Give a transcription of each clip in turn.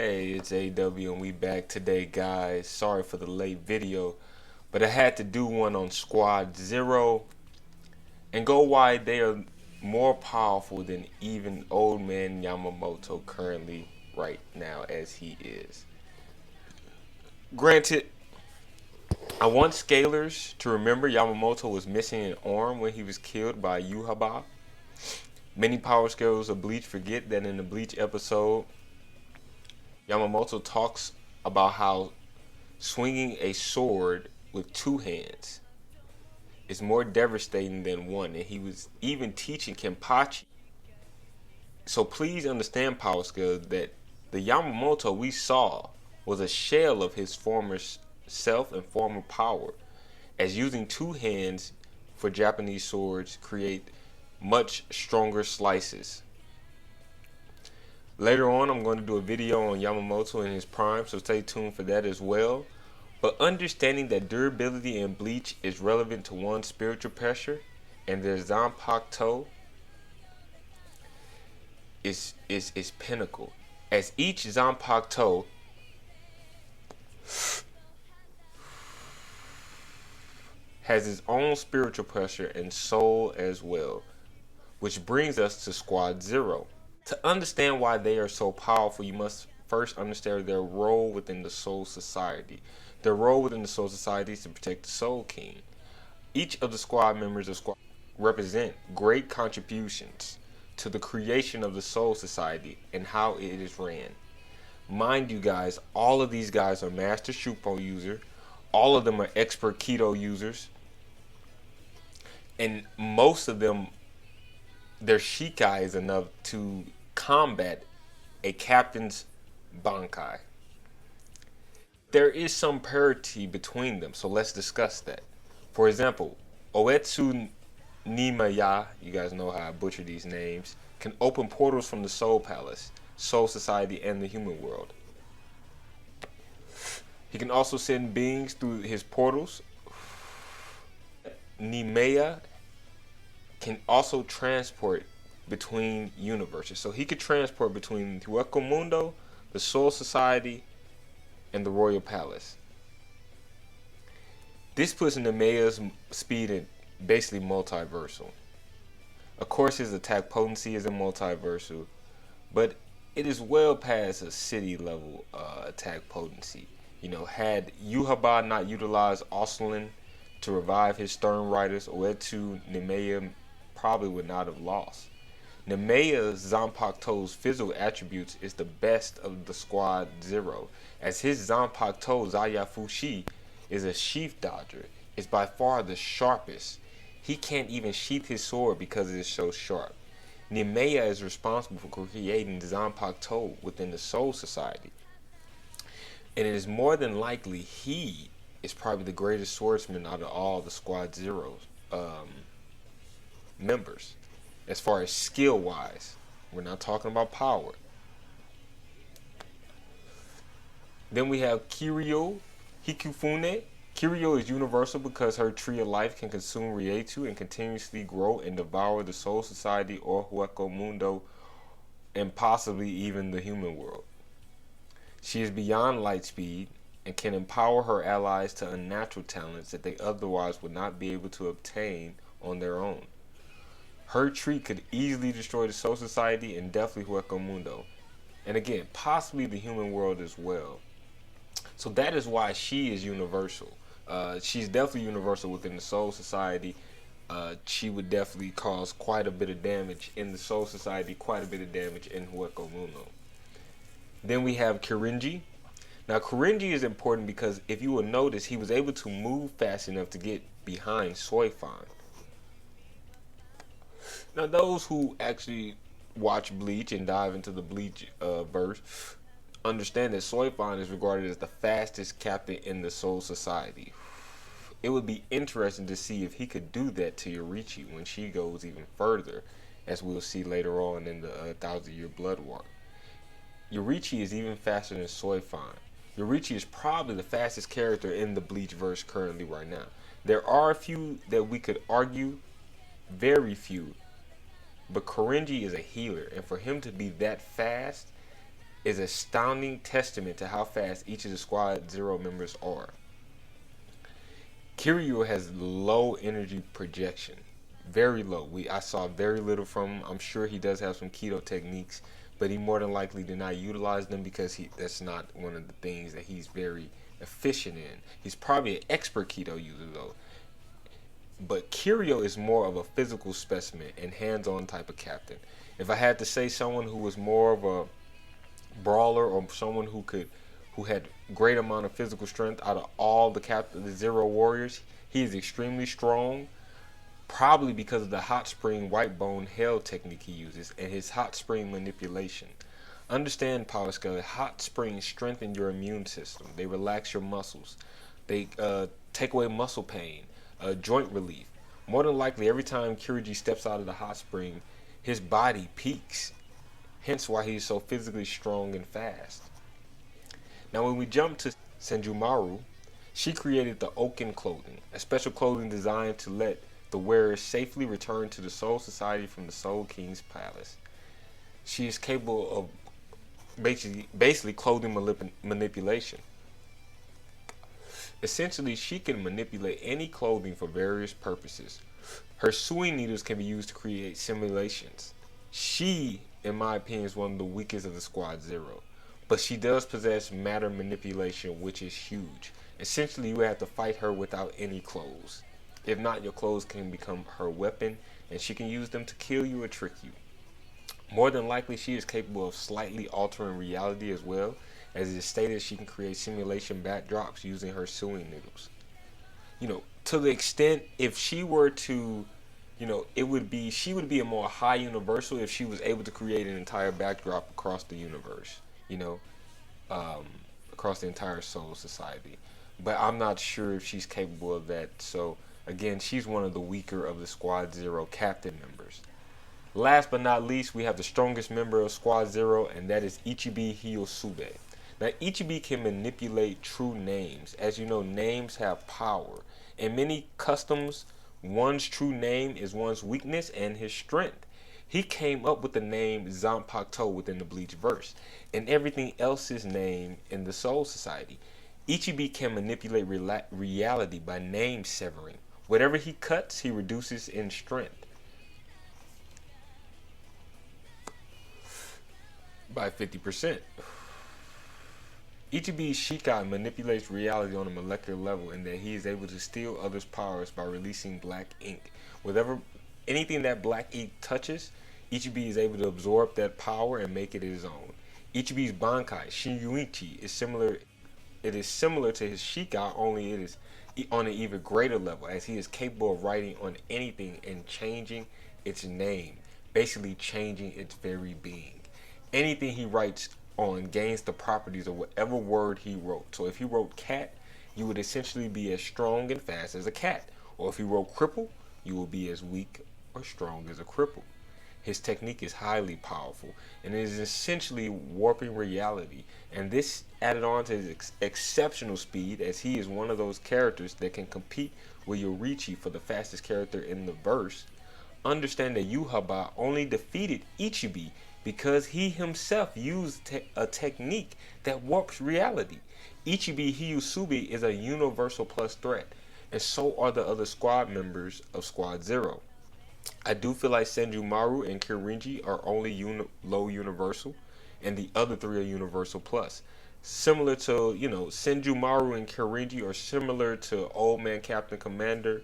Hey, it's AW and we back today, guys. Sorry for the late video, but I had to do one on Squad Zero and go why they are more powerful than even old man Yamamoto currently right now as he is. Granted, I want scalers to remember Yamamoto was missing an arm when he was killed by Thybw. Many power scalers of Bleach forget that in the Bleach episode, Yamamoto talks about how swinging a sword with two hands is more devastating than one, and he was even teaching Kenpachi. So please understand, power skills, that the Yamamoto we saw was a shell of his former self and former power, as using two hands for Japanese swords create much stronger slices. Later on, I'm going to do a video on Yamamoto in his prime, so stay tuned for that as well. But understanding that durability in Bleach is relevant to one's spiritual pressure, and their Zanpakuto is pinnacle. As each Zanpakuto has its own spiritual pressure and soul as well. Which brings us to Squad Zero. To understand why they are so powerful, you must first understand their role within the Soul Society. Their role within the Soul Society is to protect the Soul King. Each of the squad members of Squad represent great contributions to the creation of the Soul Society and how it is ran. Mind you guys, all of these guys are Master Shupo users. All of them are expert Keto users. And most of them, their Shikai is enough to combat a captain's Bankai. There is some parity between them, so let's discuss that. For example, Oetsu Nimaya, you guys know how I butcher these names, can open portals from the Soul Palace, Soul Society, and the human world. He can also send beings through his portals. Nimaya can also transport between universes. So he could transport between Hueco Mundo, the Soul Society, and the Royal Palace. This puts Nimeya's speed in basically multiversal. Of course, his attack potency isn't multiversal, but it is well past a city level attack potency. You know, had Thybw not utilized Ocelin to revive his Stern Riders, Oetsu Nimeya probably would not have lost. Nimeya's Zanpakuto's physical attributes is the best of the Squad Zero, as his Zanpakuto Zayafushi is a sheath dodger. It's by far the sharpest. He can't even sheath his sword because it is so sharp. Nimeya is responsible for creating Zanpakuto within the Soul Society. And it is more than likely he is probably the greatest swordsman out of all the Squad Zero's members. As far as skill wise, we're not talking about power. Then we have Kiryu Hikifune. Kiryu is universal because her tree of life can consume Rietu and continuously grow and devour the Soul Society or Hueco Mundo and possibly even the human world. She is beyond light speed and can empower her allies to unnatural talents that they otherwise would not be able to obtain on their own. Her tree could easily destroy the Soul Society and definitely Hueco Mundo. And again, possibly the human world as well. So that is why she is universal. She's definitely universal within the Soul Society. She would definitely cause quite a bit of damage in the Soul Society, quite a bit of damage in Hueco Mundo. Then we have Kirinji. Now Kirinji is important because if you will notice, he was able to move fast enough to get behind Soifan. Now those who actually watch Bleach and dive into the Bleach verse understand that Soifan is regarded as the fastest captain in the Soul Society. It would be interesting to see if he could do that to Yorichi when she goes even further, as we'll see later on in the 1,000-Year Blood War. Yorichi is even faster than Soifan. Yorichi is probably the fastest character in the Bleach verse currently right now. There are a few that we could argue, very few, but Kirinji is a healer, and for him to be that fast is an astounding testament to how fast each of the Squad Zero members are. Kiryu has low energy projection, very low. I saw very little from him. I'm sure he does have some keto techniques, but he more than likely did not utilize them because that's not one of the things that he's very efficient in. He's probably an expert keto user though. But Kiryu is more of a physical specimen and hands-on type of captain. If I had to say someone who was more of a brawler or someone who had great amount of physical strength out of all the Zero Warriors, he is extremely strong, probably because of the hot spring white bone held technique he uses and his hot spring manipulation. Understand, Power Scaler, hot springs strengthen your immune system. They relax your muscles. They take away muscle pain, joint relief. More than likely, every time Kiryu steps out of the hot spring, his body peaks. Hence why he's so physically strong and fast. Now when we jump to Senjumaru, she created the Oaken clothing, a special clothing designed to let the wearer safely return to the Soul Society from the Soul King's palace. She is capable of basically clothing manipulation. Essentially, she can manipulate any clothing for various purposes. Her sewing needles can be used to create simulations. She, in my opinion, is one of the weakest of the Squad Zero. But she does possess matter manipulation, which is huge. Essentially, you have to fight her without any clothes. If not, your clothes can become her weapon, and she can use them to kill you or trick you. More than likely, she is capable of slightly altering reality as well, as it is stated she can create simulation backdrops using her sewing needles. To the extent, if she were to, she would be a more high universal if she was able to create an entire backdrop across the universe, across the entire Soul Society. But I'm not sure if she's capable of that. So again, she's one of the weaker of the Squad Zero captain members. Last but not least, we have the strongest member of Squad Zero, and that is Ichibi Hyosube. Now, Ichibi can manipulate true names. As you know, names have power. In many customs, one's true name is one's weakness and his strength. He came up with the name Zanpakuto within the Bleach verse, and everything else's name in the Soul Society. Ichibi can manipulate reality by name severing. Whatever he cuts, he reduces in strength by 50%. Ichibi's Shikai manipulates reality on a molecular level in that he is able to steal others' powers by releasing black ink. Anything that black ink touches, Ichibi is able to absorb that power and make it his own. Ichibi's Bankai, Shinyuichi, is similar to his Shikai, only it is on an even greater level, as he is capable of writing on anything and changing its name, basically changing its very being. Anything he writes on gains the properties of whatever word he wrote. So if he wrote cat, you would essentially be as strong and fast as a cat. Or if he wrote cripple, you will be as weak or strong as a cripple. His technique is highly powerful, and it is essentially warping reality. And this added on to his exceptional speed, as he is one of those characters that can compete with Yorichi for the fastest character in the verse. Understand that Yhwach only defeated Ichibi because he himself used a technique that warps reality. Ichibi Hyosube is a universal plus threat, and so are the other squad members of Squad Zero. I do feel like Senjumaru and Kirinji are only low universal, and the other three are universal plus. Similar to, Senjumaru and Kirinji are similar to Old Man Captain Commander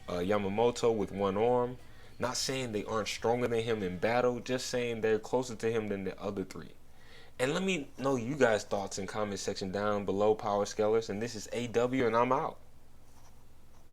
Yamamoto with one arm. Not saying they aren't stronger than him in battle, just saying they're closer to him than the other three. And let me know you guys' thoughts in comment section down below, Power Scalers. And this is AW, and I'm out.